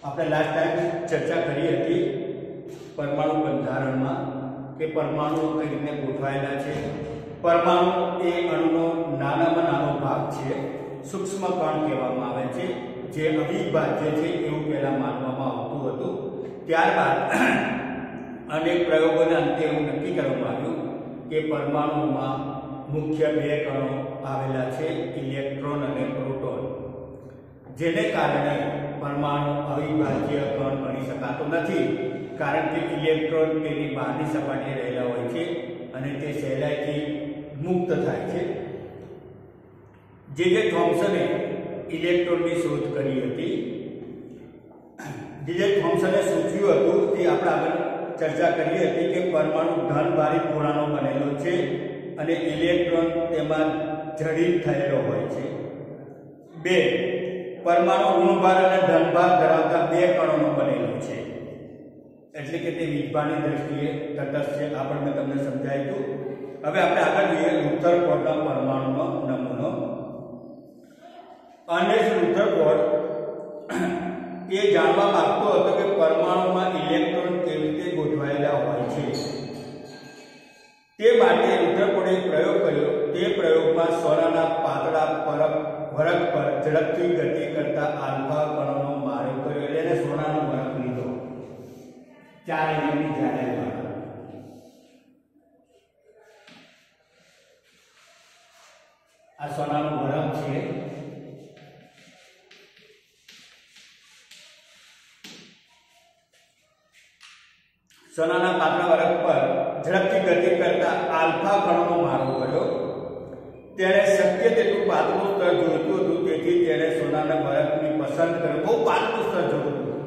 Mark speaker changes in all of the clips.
Speaker 1: આપણે last time ચર્ચા કરી હતી પરમાણુ બંધારણમાં કે પરમાણુઓ કઈ રીતે ગોઠવાયેલા છે। પરમાણુ એ અણુનો નાનામાં નાનો ભાગ છે, સૂક્ષ્મ કણ કહેવામાં આવે છે, જે અવિભાજ્ય છે એવું પહેલા માનવામાં આવતું હતું। ત્યારબાદ અનેક પ્રયોગોના અંતે એવું નક્કી કરવામાં આવ્યું કે પરમાણુમાં મુખ્ય બે કણો આવેલા છે, ઇલેક્ટ્રોન અને પ્રોટોન, જેને કારણે પરમાણુ અવિભાજ્ય કણ ગણી શકાતો નથી, કારણ કે ઇલેક્ટ્રોન તેની બહારની સપાટીએ રહેલા હોય છે અને તે સહેલાઈથી મુક્ત થાય છે। જે થોમ્સને ઇલેક્ટ્રોનની શોધ કરી હતી, જે થોમ્સને સૂચવ્યું હતું તે આપણે આગળ ચર્ચા કરી હતી કે પરમાણુ ધનભારિત ગોળાનો બનેલો છે અને ઇલેક્ટ્રોન તેમાં જડિત થયેલો હોય છે। બે, પરમાણુ ઋણભાર અને ધનભાર ધરાવતા બે કણોનો બનેલો છે, એટલે કે તે વીજભારની દ્રષ્ટિએ તટસ્થ છે। આપણે મેં તમને સમજાવ્યું। હવે આપણે આગળ જોઈએ રુથરફોર્ડના પરમાણુનો નમૂનો। અર્નેસ્ટ રુથરફોર્ડ એ જાણવા માંગતો હતો કે પરમાણુમાં ઇલેક્ટ્રોન કેવી રીતે ગોઠવાયેલા હોય છે। તે માટે રુથરફોર્ડે પ્રયોગ કર્યો। તે પ્રયોગમાં સોનાના પાતળા વરખ પર ઝડપથી ગતિ કરતા આલ્ફા કણોનો મારો કર્યો, એટલે એને સોનાનો વરખ લીધો 4 mm ની જાડાઈ વાળો। આ સોનાનો વરખ છે। સોનાના પાતળા વરખ પર ઝડપથી ગતિ કરતા આલ્ફા કણોનો મારો કર્યો। તેણે શક્ય તેટલું પાતળું સ્તર જોઈતું હતું, તેથી તેણે સોનાના વરખની પસંદ કર્યો। બહુ પાતળું સ્તર જોઈતું હતું।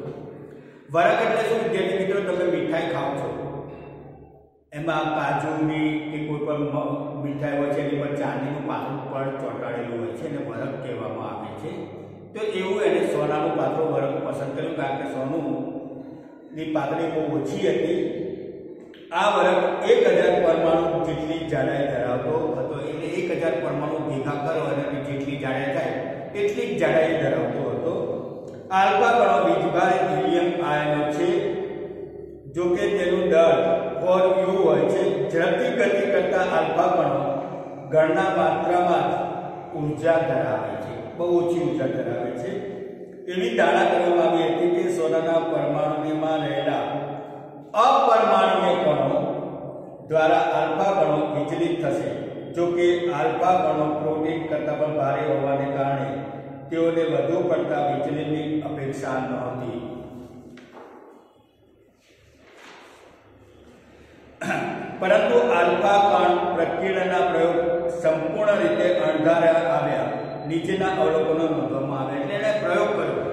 Speaker 1: વરખ એટલે શું? વિદ્યાર્થી મિત્રો, તમે મીઠાઈ ખાઓ છો, એમાં કાજુની કે કોઈ પણ મીઠાઈ હોય છે, એની પર ચાંદીનું પાતળું પડ ચોંટાડેલું હોય છે, એને વરખ કહેવામાં આવે છે। તો એવું એને સોનાનું પાતળું વરખ પસંદ કર્યું, કારણ કે સોનું ની પાતળી બહુ ઓછી હતી। આ વરખ 1000 પરમાણુ જેટલી જાડાઈ ધરાવતો હતો, એટલે 1000 પરમાણુ ભેગા કરો અને જેટલી જાડાઈ થાય એટલી જ જાડાઈ ધરાવતો હતો। આલ્ફા કણો વીજભારિત હિલિયમ આયનો છે, જો કે તેનું દળ 4u હોય છે। ઝડપથી ગતિ કરતા આલ્ફા કણો ગણના માત્રામાં જ ઉર્જા ધરાવે છે, બહુ ઓછી ઉર્જા ધરાવે છે। એવી ધારણા કરવામાં આવી હતી કે સોનાના પરમાણુમાં રહેલા અપરમાણુય કણો દ્વારા આલ્ફા કણો વિચલિત થશે। જો કે આલ્ફા કણો પ્રોટીન કરતાં પણ ભારે હોવાને કારણે તેઓને વધુ પડતા વિચલનની અપેક્ષા નહોતી। પરંતુ આલ્ફા કણ પ્રકીર્ણનના પ્રયોગ સંપૂર્ણ રીતે અણધાર્યા આવ્યા। નીચેના અવલોકનો નોંધવામાં આવે, એટલે એણે પ્રયોગ કર્યો,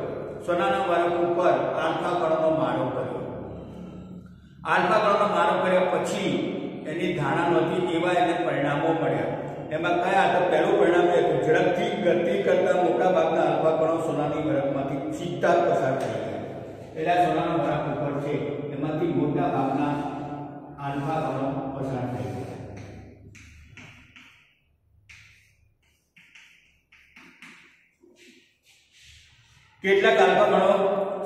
Speaker 1: સોનાના વરખ ઉપર આલ્ફા કણોનો મારો કર્યો। આલ્ફા કણોનો મારો કર્યા પછી એની ધારણા નહોતી એવા એને પરિણામો મળ્યા। એમાં કયા હતા? પહેલું પરિણામ એ હતું ઝડપથી ગતિ કરતા મોટા ભાગના આલ્ફા કણો સોનાની વરખમાંથી સીધા પસાર થઈ ગયા। એટલે સોનાના વરખ ઉપર છે એમાંથી મોટા ભાગના આલ્ફા કણો પસાર થઈ ગયા। કેટલાક આલ્ફા કણો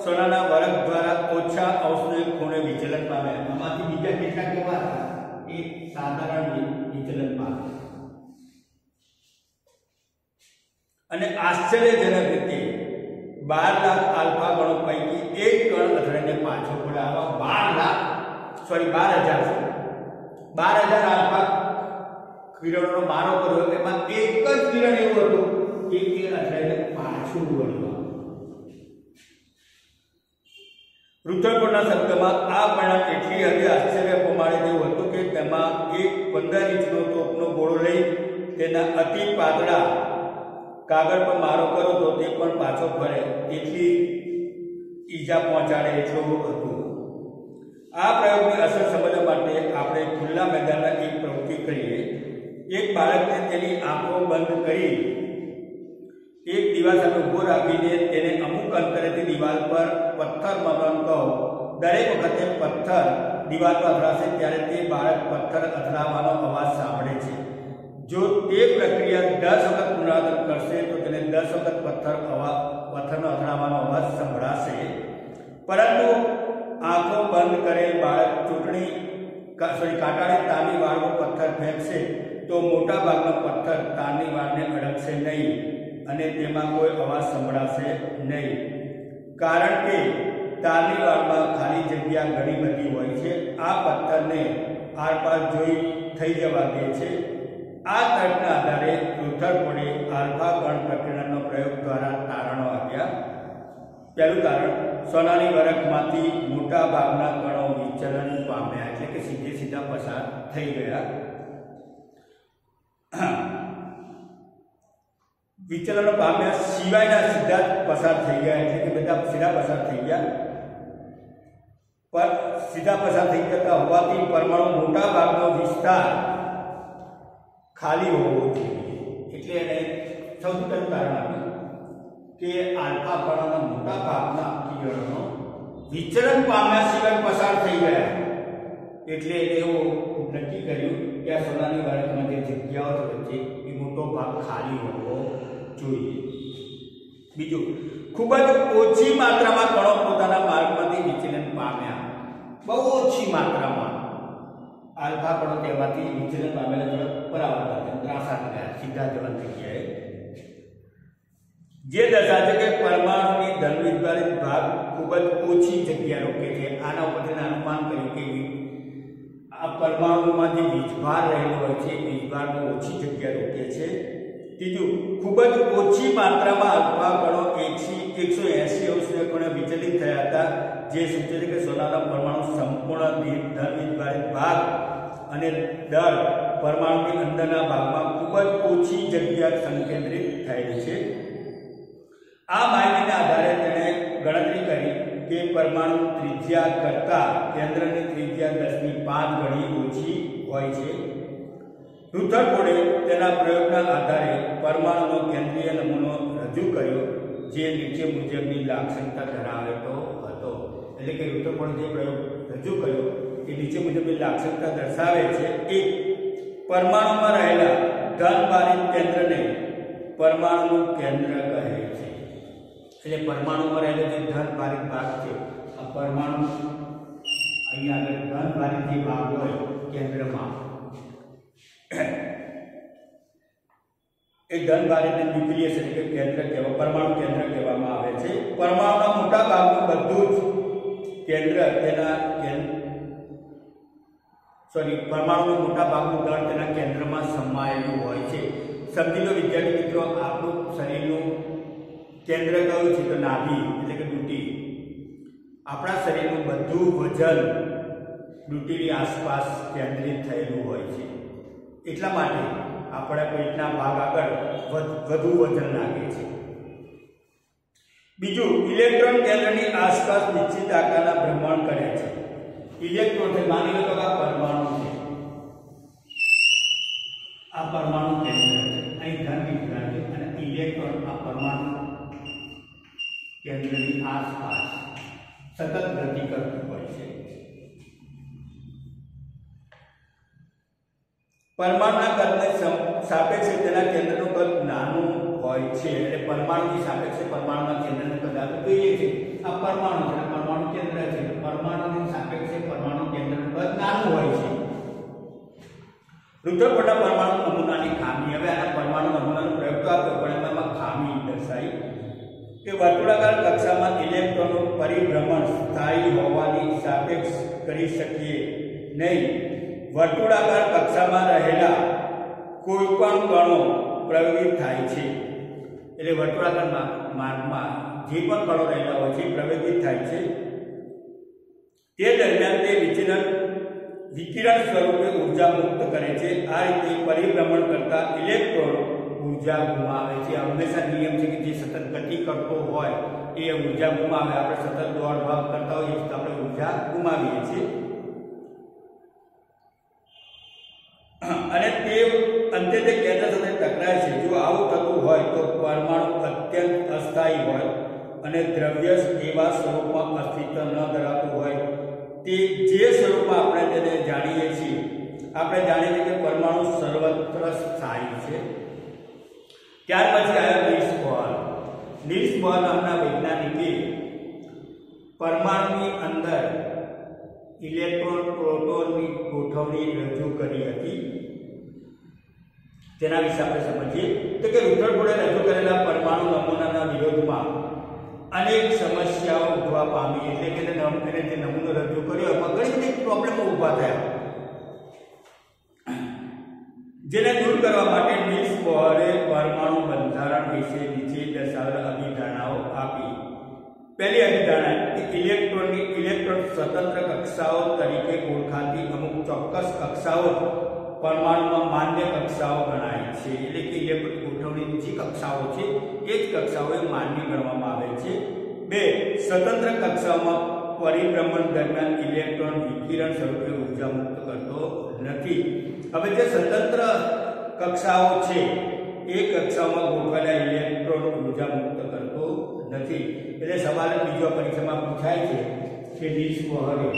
Speaker 1: સોનાના વરખ દ્વારા ઓછા અવશોષિત ખૂણે વિચલન પામ્યા। આમાંથી બીજા કેટલાક કેવા હતા? એ સાધારણ વિચલન પામ્યા। અને આશ્ચર્યજનક રીતે 12 લાખ આલ્ફા કણો પૈકી એક કણ અથડાઈને પાછો પડ્યો। આવા 12,000 આલ્ફા કિરણોનો મારો કર્યો, એમાં એક જ કિરણ એવું હતું કે એ અથડાઈને પાછું વળ્યું। રુથરફોર્ડના શબ્દમાં આ પરિણામ એટલી હદે આશ્ચર્ય પમાડે તેવું હતું કે તેમાં એક 15 ઇંચનો તોપનો ગોળો લઈ તેના અતિ પાતળા કાગળ પર મારો કરો તો તે પણ પાછો ફરે એટલી ઈજા પહોંચાડે એટલું હતું। આ પ્રયોગની અસર સમજવા માટે આપણે ખુલ્લા મેદાનમાં એક પ્રવૃત્તિ કરીએ। એક બાળકને તેની આંખો બંધ કરી એક દીવાલ સામે ઊભો રાખીને તેને અમુક અંતરેથી દીવાલ પર પથ્થર મારવાનું કહો। દરેક વખતે પથ્થર દીવાલ પર અથડાશે ત્યારે તે બાળક પથ્થર અથડાવાનો અવાજ સાંભળે છે। જો તે પ્રક્રિયા 10 વખત પુનરાવર્તન કરશે તો તેને 10 વખત પથ્થરનો અથડાવાનો અવાજ સંભળાશે। પરંતુ આંખો બંધ કરેલ બાળક કાંટાળી તારની વાળનો પથ્થર ફેંકશે તો મોટા ભાગનો પથ્થર તારની વાળને અડકશે નહીં અને તેમાં કોઈ અવાજ સંભળાશે નહીં, કારણ કે તારની વાળમાં ખાલી જગ્યા ઘણી બધી હોય છે. આ પથ્થરને આરપાર જોઈ થઈ જવા દે છે. આ તર્કના આધારે રુથરફોર્ડે આલ્ફા કણ પ્રકરણનો પ્રયોગ દ્વારા તારણો આપ્યા. પહેલું તારણ, સોનાની વરખમાંથી મોટા ભાગના કણો વિચલન પામ્યા, એટલે કે સીધા પસાર થઈ ગયા. વિચલન પામ્યા સિવાયના સીધા પસાર થઈ ગયા, એટલે કે બધા સીધા પસાર થઈ ગયા. પર સીધા પસાર થઈ જતા હોવાથી પરમાણુ મોટા ભાગનો વિસ્તાર ખાલી હોવો જોઈએ. એટલે એને સૌથી પહેલું તારણ આપ્યું કે આલ્ફા કણોના મોટા ભાગના કિરણો વિચલન પામ્યા સિવાય પસાર થઈ ગયા. એટલે એવું નક્કી કર્યું કે આ સોનાની વરખમાં જે જગ્યાઓ વચ્ચે એ મોટો ભાગ ખાલી હોવો જોઈએ. બીજું, ખૂબ જ ઓછી માત્રામાં કણો પોતાના માર્ગમાંથી વિચલન પામ્યા. બહુ ઓછી માત્રામાં આલ્ફા કણો તેમાંથી વિચલન પામેલા તરફ પરાવર્તન ત્રાસા થયા, સીધા જવા જગ્યાએ. જે દર્શાવે છે કે પરમાણુની ધનવિદ્વારિત ભાગ ખૂબ જ ઓછી જગ્યા રોકે છે. આના ઉપરથી અનુમાન કર્યું કે આ પરમાણુમાં જે વીજભાર રહેલો હોય છે વીજભારનો ઓછી જગ્યા રોકે છે. ત્રીજું, ખૂબ જ ઓછી માત્રામાં આલ્ફા કણો 180 અંશને કોણે વિચલિત થયા હતા, જે સૂચવે છે કે સોનાના પરમાણુ સંપૂર્ણ ધનવિદ્વારિત ભાગ અને દર પરમાણુની અંદરના ભાગમાં ખૂબ જ ઓછી જગ્યા સંકેન્દ્રિત થયેલી છે. આ માહિતીના આધારે તેણે ગણતરી કરી કે પરમાણુ ત્રિજ્યા કરતાં કેન્દ્રની ત્રિજ્યા 10⁵ ગણી ઓછી હોય છે. રુથરફોર્ડે તેના પ્રયોગના આધારે પરમાણુનો કેન્દ્રીય નમૂનો રજૂ કર્યો, જે નીચે મુજબની લાક્ષણિકતા ધરાવતો હતો. એટલે કે રુથરફોર્ડે જે પ્રયોગ રજૂ કર્યો એ નીચે મુજબની લાક્ષણિકતા દર્શાવે છે. એક, પરમાણુમાં રહેલા ધનભારિત કેન્દ્રને પરમાણુનું કેન્દ્ર કહે છે. એટલે પરમાણુમાં રહેલો જે ધનભારિત ભાગ છે, આ પરમાણુ અહીંયા આગળ ધનભારિત જે ભાગ હોય કેન્દ્રમાં, એ ધનભારિત ન્યુક્લિયસ એટલે કેન્દ્ર કહેવા પરમાણુ કેન્દ્ર કહેવામાં આવે છે. પરમાણુના મોટા ભાગનું બધું જ કેન્દ્ર પરમાણુનું મોટા ભાગનું દળ તેના કેન્દ્રમાં સમાયેલું હોય છે. સમજી લો વિદ્યાર્થી મિત્રો, આપણું શરીરનું કેન્દ્ર કયું છે તો નાભી એટલે કે ડૂટી. આપણા શરીરનું બધું વજન ડૂટીની આસપાસ કેન્દ્રિત થયેલું હોય છે. એટલા માટે આપણા પેટના ભાગ આગળ વધુ વજન લાગે છે. બીજું, ઇલેક્ટ્રોન કેન્દ્રની આસપાસ નિશ્ચિત આકારના ભ્રમણ કરે છે. ઇલેક્ટ્રોન માની લો તો આ પરમાણુ છે, આ પરમાણુ કેન્દ્ર છે, અહીં ધન વિતરણ છે, અને ઇલેક્ટ્રોન આ પરમાણુ કેન્દ્રની આસપાસ સતત ગતિ કરતું હોય છે. પરમાણુના કદને સાપેક્ષે તેના કેન્દ્રનું કદ નાનું હોય છે. એટલે પરમાણુની સાપેક્ષે પરમાણુના કેન્દ્રનું કદ આપણે જોઈએ છે. આ પરમાણુ છે, પરમાણુ કેન્દ્ર છે, પરમાણુની સાપેક્ષે પરમાણુ કેન્દ્રનું કદ નાનું હોય છે. રુથરફોર્ડના પરમાણુ નમૂનાની ખામી. હવે આના પરમાણુ નમૂનાનો પ્રયોગ તો આપ્યો, પણ એમાં ખામી દર્શાવી કે વર્તુળાકાર કક્ષામાં ઇલેક્ટ્રોનનું પરિભ્રમણ સ્થાયી હોવાની સાપેક્ષ કરી શકીએ નહીં. વર્તુળાકાર કક્ષામાં રહેલા કોઈ પણ કણો પ્રવેગિત થાય છે. એટલે વર્તુળાકાર માર્ગમાં જે પણ કણો રહેલા હોય છે પ્રવેગિત થાય છે. તે દરમિયાન તે વિકિરણ સ્વરૂપે ઉર્જા મુક્ત કરે છે. આ રીતે પરિભ્રમણ કરતા ઇલેક્ટ્રોન ઉર્જા ગુમાવે છે. હંમેશા નિયમ છે કે જે સતત ગતિ કરતો હોય એ ઉર્જા ગુમાવે. આપણે સતત દોડ ભાગ કરતા હોઈએ તો આપણે ઉર્જા ગુમાવીએ છીએ. અને તે અંતે તે કેન્દ્ર સાથે ટકરાય છે. જો આવું થતું હોય તો પરમાણુ અત્યંત અસ્થાયી હોય અને દ્રવ્ય એવા સ્વરૂપમાં અસ્તિત્વ ન ધરાવતું હોય. તે જે સ્વરૂપમાં આપણે તેને જાણીએ છીએ, આપણે જાણીએ છીએ કે પરમાણુ સર્વત્ર સ્થાયી છે. ત્યાર પછી આવ્યો નીલ્સ બોહર નામના વૈજ્ઞાનિકે પરમાણુની અંદર ઇલેક્ટ્રોન પ્રોટોનની ગોઠવણી રજૂ કરી હતી તેના વિશે આપણે સમજીએ તો કે રુથરફોર્ડે રજૂ કરેલા પરમાણુ નમૂનાના વિરોધમાં અનેક સમસ્યાઓ ઉભા પામી, એટલે કે એને જે નમૂનો રજૂ કર્યો એમાં ઘણી બધી પ્રોબ્લેમો ઊભા થયા, જેને દૂર કરવા માટે નીલ્સ બોહરે પરમાણુ બંધારણ વિશે નીચે દર્શાવેલ અભિધારણાઓ આપી. પહેલી અભિધારણા કે ઇલેક્ટ્રોન સ્વતંત્ર કક્ષાઓ તરીકે ઓળખાતી અમુક ચોક્કસ કક્ષાઓ પરમાણુમાં માન્ય કક્ષાઓ ગણાય છે, એટલે કે ઇલેક્ટ્રોન ગોઠવણીની જે કક્ષાઓ છે એ જ કક્ષાઓએ માન્ય ગણવામાં આવે છે. 2. સ્વતંત્ર કક્ષાઓમાં પરિભ્રમણ દરમિયાન ઇલેક્ટ્રોન વિકિરણ સ્વરૂપે ઉર્જા મુક્ત કરતો નથી. હવે જે સ્વતંત્ર કક્ષાઓ છે એ કક્ષાઓમાં ગોઠવાયેલા ઇલેક્ટ્રોન ઉર્જા મુક્ત કરતો નથી. એટલે સવાલ બીજો પરીક્ષામાં પૂછાય છે કે નીલ્સ બોહરે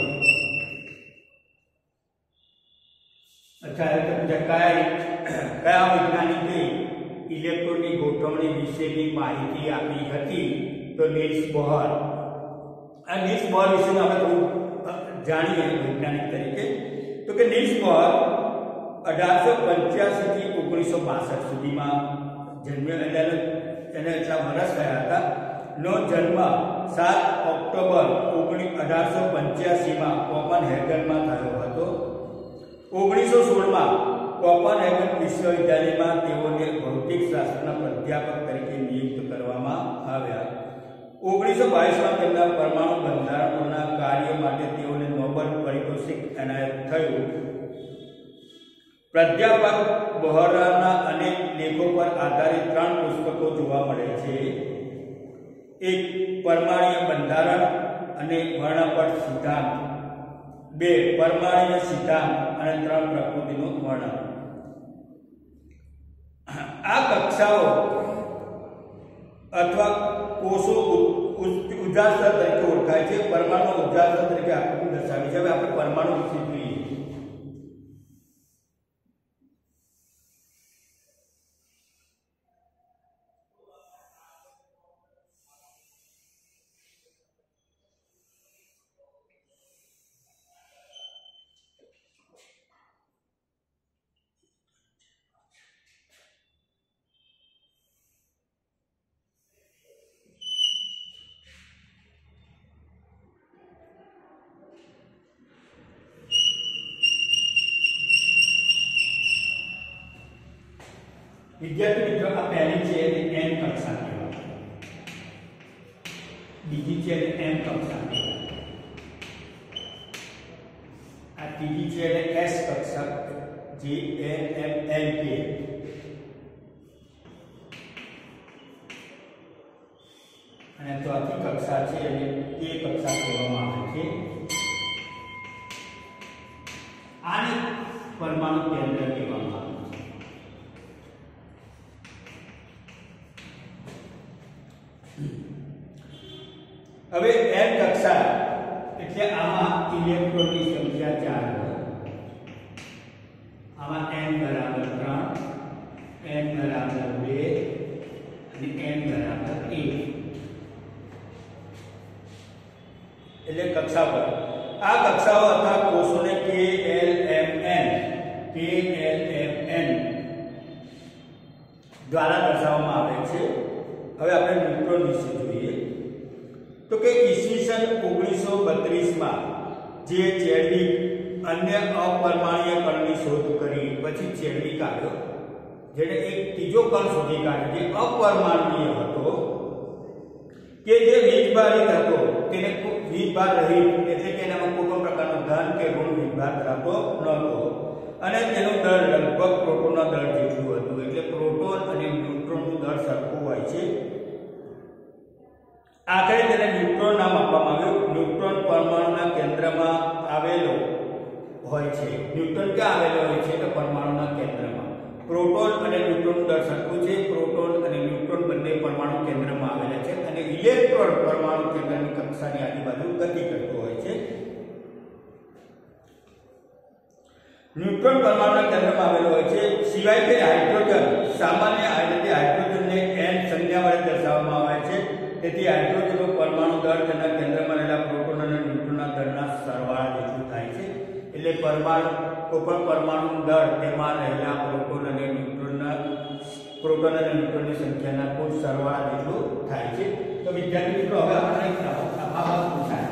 Speaker 1: કયા વૈજ્ઞાનિકે ઇલેક્ટ્રોનની ગોઠવણી વિશેની માહિતી આપી હતી? તો નીલ્સ બોહર. આ નીલ્સ બોહર વિશે આપણે થોડું જાણીએ વૈજ્ઞાનિક તરીકે. તો કે નીલ્સ બોહર 1885 થી 1962 સુધીમાં જન્મ્યો, એને એટલા વર્ષ થયા હતા. નો જન્મ 7 ઓક્ટોબર 1885 માં કોપનહેગનમાં થયો હતો. 1916 માં કોપનહેગન વિશ્વવિદ્યાલયમાં તેઓને ભૌતિકશાસ્ત્રના પ્રાધ્યાપક તરીકે નિયુક્ત કરવામાં આવ્યા. 1922 માં તેમના પરમાણુ બંધારણોના કાર્ય માટે તેઓને નોબેલ પારિતોષિક એનાયત થયું. પ્રાધ્યાપક બોહરના અનેક લેખો પર આધારિત 3 પુસ્તકો જોવા મળે છે. એક પરમાણુય બંધારણ અને વર્ણપટ સિદ્ધાંત, 2 પરમાણુય સિદ્ધાંત અને 3 પ્રકૃતિનું વર્ણન. આ કક્ષાઓ અથવા કોષો ઉર્જા સ્તર તરીકે ઓળખાય છે. પરમાણુ ઉર્જા સ્તર તરીકે આકૃતિ દર્શાવી છે. હવે આપણે પરમાણુ વિશે જોઈએ. વિદ્યાર્થી મિત્રો, આ પહેલી છે એને n કક્ષા કહેવાય, બીજી છે એને m કક્ષા કહેવાય, આ ત્રીજી છે એને s કક્ષા જે m l કે, અને ચોથી કક્ષા છે એને k કક્ષા કહેવામાં આવે છે. આને પરમાણુ કેન્દ્ર કહેવામાં આવે છે. હવે n કક્ષા એટલે આમાં ઇલેક્ટ્રોનની સંખ્યા 4 હોય, આમાં n બરાબર 3, n બરાબર 2 અને n બરાબર 1 એટલે કક્ષા પર. આ કક્ષાઓ અથવા કોષોને k l m n દ્વારા દર્શાવવામાં આવે છે. હવે આપણે ન્યુટ્રોન વિશે જોઈએ. તો કે ઈસવીસન 1932 માં જે ચેડવિક અન્ય અપરમાણ્વીય કણની શોધ કરી, પછી ચેડવિક આવ્યો જેણે એક ત્રીજો કણ શોધી કાઢ્યો જે અપરમાણ્વીય હતો, કે જે વીજભારિત હતો, તેને વીજભાર રહિત એટલે કે એનામાં કોઈ પણ પ્રકારનો ધન કે ઋણ વીજભાર ધરાવતો નહોતો, અને તેનું દળ લગભગ પ્રોટોનના દળ જેટલું હતું. એટલે પ્રોટોન અને ન્યુટ્રોનનું દળ સરખું હોય છે. આખરે તેને ન્યુટ્રોન નામ આપવામાં આવ્યું. ન્યુટ્રોન પરમાણુના કેન્દ્રમાં આવેલો હોય છે. ન્યુટ્રોન ક્યાં આવેલો હોય છે? તો પરમાણુના કેન્દ્રમાં. પ્રોટોન અને ન્યુટ્રોનનું દળ સરખું છે. પ્રોટોન અને ન્યુટ્રોન બંને પરમાણુ કેન્દ્રમાં આવેલા છે, અને ઇલેક્ટ્રોન પરમાણુ કેન્દ્રની કક્ષાની આજુબાજુ ગતિ કરતો હોય છે. ન્યુટ્રોન પરમાણુના કેન્દ્રમાં આવેલો હોય છે. સિવાય કે હાઇડ્રોજન, સામાન્ય રીતે હાઇડ્રોજનને n સંજ્ઞા વડે દર્શાવવામાં આવે છે. તેથી હાઇડ્રોજનનો પરમાણુ દળ તેના કેન્દ્રમાં રહેલા પરમાણુ કોઈપણ પરમાણુ દળ તેમાં રહેલા પ્રોટોન અને ન્યુટ્રોનની સંખ્યાના કુલ સરવાળા જેટલું થાય છે. તો વિદ્યાર્થી મિત્રો હવે આપણે તફાવત પૂછાય.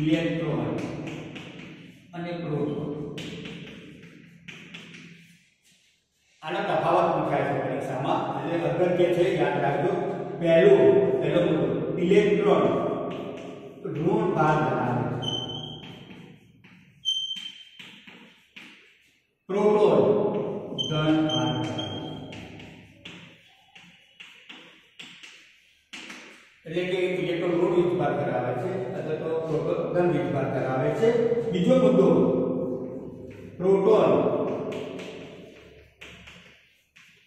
Speaker 1: ઇલેક્ટ્રોન અને પ્રોટોન આનો તફાવત પૂછાય છે પરીક્ષામાં. એટલે અગત્ય છે, યાદ રાખજો. પહેલો મુદ્દો, ઇલેક્ટ્રોન ઋણ ભાર ધરાવે છે, પ્રોટોન ધન ભાર ધરાવે છે. એટલે કે ઇલેક્ટ્રોન ઋણ વીજભાર ધરાવે છે અથવા તો પ્રોટોન ધન વીજભાર ધરાવે છે. બીજો મુદ્દો, પ્રોટોન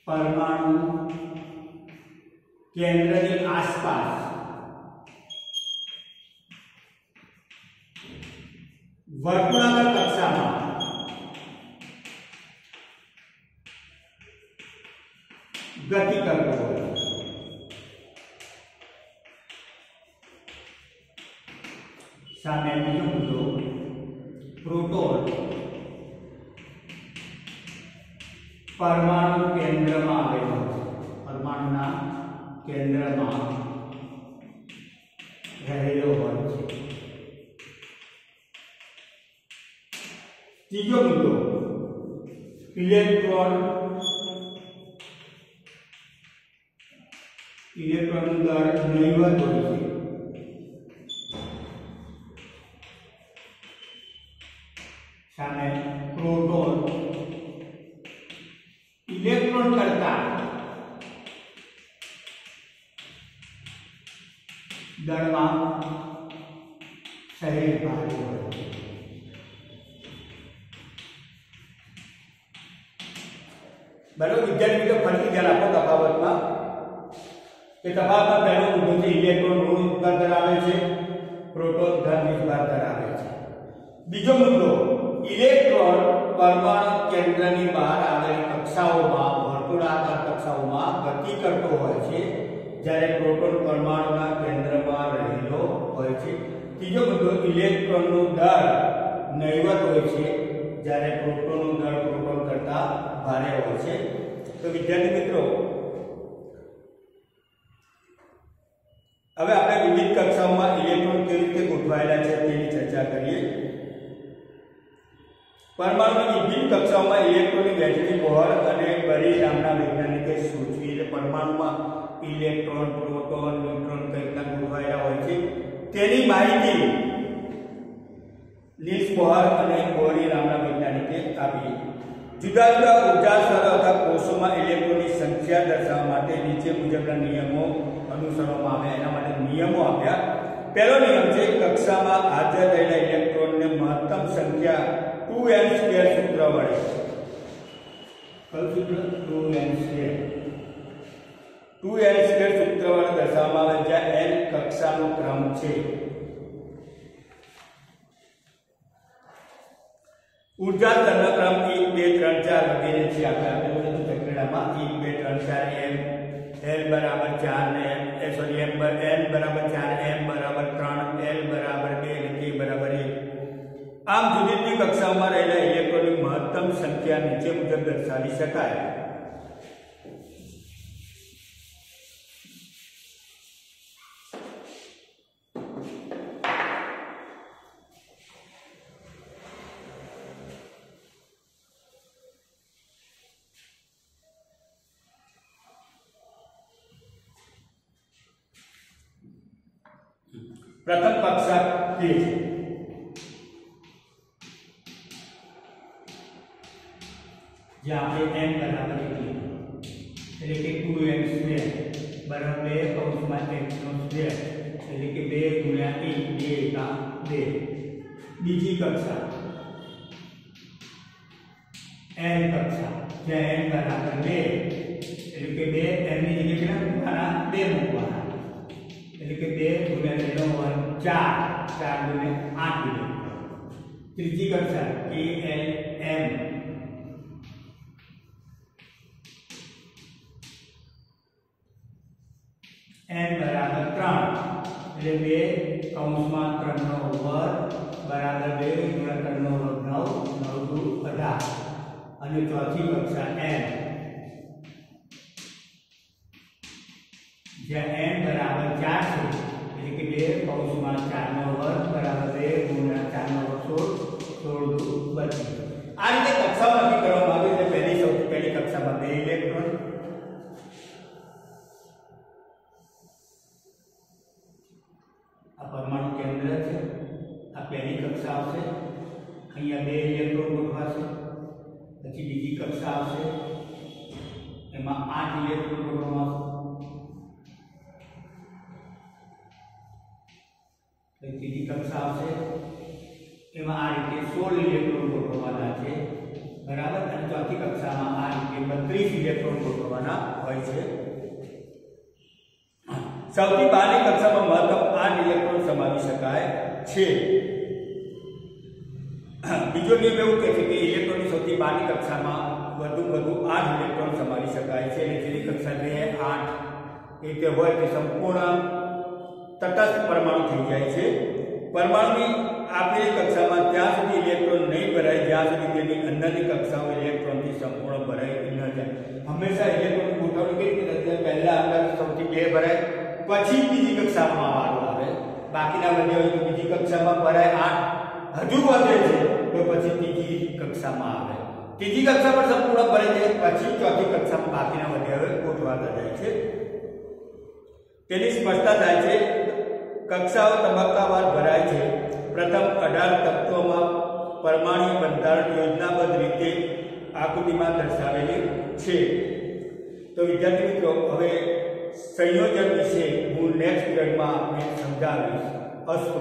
Speaker 1: પરમાણુ કેન્દ્રની આસપાસ વર્તુળાકાર કક્ષામાં ગતિ કરતો હોય. સામે બીજો મુદ્દો, પ્રોટોન પરમાણુ કેન્દ્રમાં આવેલો છે, પરમાણુના કેન્દ્રમાં રહેલો હોય છે. ત્રીજો મુદ્દો, ઇલેક્ટ્રોનનું દળ નહિવત હોય છે. સામે પ્રોટોન ઇલેક્ટ્રોન કરતા દળમાં સહેજ ભારે હોય છે. બરાબર વિદ્યાર્થી મિત્રો, ફરીથી ધ્યાન આપો તફાવતમાં. કે તફાવતમાં પહેલો મુદ્દો છે, ઇલેક્ટ્રોન ઋણ વીજભાર ધરાવે છે, પ્રોટોન ધન વીજભાર ધરાવે છે. બીજો મુદ્દો, ઇલેક્ટ્રોન પરમાણુ કેન્દ્રની બહાર આવેલી કક્ષાઓમાં વર્તુળાકાર કક્ષાઓમાં ગતિ કરતો હોય છે, જ્યારે પ્રોટોન પરમાણુના કેન્દ્રમાં રહેલો હોય છે. ત્રીજો મુદ્દો, ઇલેક્ટ્રોનનું દળ નહિવત હોય છે, જ્યારે પ્રોટોનનું દળ પ્રોટોન કરતા ભારે હોય છે. તો વિદ્યાર્થી મિત્રો, હવે આપણે વિવિધ કક્ષાઓમાં ઇલેક્ટ્રોન કેવી રીતે ગોઠવાયેલા છે તેની ચર્ચા કરીએ. પરમાણુની વિવિધ કક્ષાઓમાં ઇલેક્ટ્રોનની વહેંચણી બોહર અને બરી નામના વૈજ્ઞાનિકે સૂચવી. એટલે પરમાણુમાં ઇલેક્ટ્રોન, પ્રોટોન, ન્યુટ્રોન કઈ રીતના ગોઠવાયેલા હોય છે તેની માહિતી નીલ્સ બોહર અને બોરી નામના વૈજ્ઞાનિકે આપી. જુદા જુદા ઉર્જા સ્તરો અથવા કોષોમાં ઇલેક્ટ્રોનની સંખ્યા દર્શાવવા માટે નીચે મુજબના નિયમો અનુસરવામાં આવ્યા. એના માટે નિયમો આપ્યા. પહેલો નિયમ છે, કક્ષામાં હાજર રહેલા ઇલેક્ટ્રોનને મહત્તમ સંખ્યા 2n² સૂત્ર વડે. કયું સૂત્ર? 2n². 2n² સૂત્ર વડે દર્શાવવામાં આવે, જ્યાં n કક્ષાનો ક્રમ છે. ઊર્જા સ્તરનો ક્રમ 1 2 3 4 વગેરે છે. આપણે આપેલું હતું ચક્રડામાં 1 2 3 4 m l બરાબર 4 ને સોરી m n બરાબર 4 m બરાબર 3 l બરાબર 2 અને k બરાબર 1. આમ જુદી જુદી કક્ષાઓમાં રહેલા ઇલેક્ટ્રોનની મહત્તમ સંખ્યા નીચે મુજબ દર્શાવી શકાય. પ્રથમ કક્ષા કે જે આપણે n બરાબર 1 એટલે કે 2n² બરાબર 2 કૌંસમાં x² એટલે કે 2 ગુણ્યા 1 2 એકા 2. બીજી કક્ષા n કક્ષા જ્યાં n બરાબર 2 એટલે કે 2 n ની જગ્યાએ કેટલા મૂકવાના? 2 મૂકવાના. એટલે કે 2 ગુણ્યા 2 4 4 ગુણ્યા 8 ઇલેક્ટ્રોન. ત્રીજી કક્ષા KLM n બરાબર 3 એટલે 2 કૌંસમાં 3 નો વર્ગ બરાબર 2 ગુણ્યા 3 નો વર્ગ 9 9 દુ 18 અને ચોથી કક્ષા n જ્યાં n બરાબર 4 છે એટલે કે 2 કૌંસમાં 4 નો વર્ગ બરાબર 2 ગુણ્યા 4 નો વર્ગ 16 16 દુ 32 આ રીતે કક્ષાઓ નક્કી કરવામાં આવે છે સૌથી પહેલી કક્ષામાં 2 ઇલેક્ટ્રોન परमाणु केंद्र है आ पहली कक्षा आवशे अहींया 2 इलेक्ट्रॉन गोठवाशे पछी बीजी कक्षा आवशे एमां 8 इलेक्ट्रॉन गोठववामां आवशे तीजी कक्षा आवशे एमां आ रीते 16 इलेक्ट्रॉन गोठववाना छे बराबर अने चौथी कक्षामां आ रीते 32 इलेक्ट्रॉन गोठववाना होय छे સૌથી બહારની કક્ષામાં મહત્તમ 8 ઇલેક્ટ્રોન સમાવી શકાય છે બીજો નિયમ એવું કહે છે કે ઇલેક્ટ્રોનની સૌથી બહારની કક્ષામાં વધુ 8 ઇલેક્ટ્રોન સમાવી શકાય છે એટલે જેની કક્ષા 2 8 એ તે હોય તે સંપૂર્ણ તટસ્થ પરમાણુ થઈ જાય છે પરમાણુની આપેલી કક્ષામાં ત્યાં સુધી ઇલેક્ટ્રોન નહીં ભરાય જ્યાં સુધી તેની અંદરની કક્ષાઓ ઇલેક્ટ્રોનથી સંપૂર્ણ ભરાઈ ન જાય હંમેશા ઇલેક્ટ્રોનની ગોઠવણી કેવી રીતે પહેલા અંદર સૌથી 2 ભરાય પછી બીજી કક્ષામાં આવવાનું આવે બાકીના વધે હોય તો બીજી કક્ષામાં ભરાય 8 હજુ વધે છે તો પછી ત્રીજી કક્ષામાં આવે ત્રીજી કક્ષા પર સંપૂર્ણ ભરાય છે પછી ચોથી કક્ષામાં બાકીના વધે હોય ગોઠવાતા જાય છે તેની સ્પષ્ટતા થાય છે કક્ષાઓ તબક્કાવાર ભરાય છે પ્રથમ 18 તત્વોમાં પરમાણુ બંધારણ યોજનાબદ્ધ રીતે આકૃતિમાં દર્શાવેલી છે તો વિદ્યાર્થી મિત્રો હવે સંયોજન વિશે હું નેક્સ્ટ પીરિયડમાં આપને સમજાવીશ અસ્તુ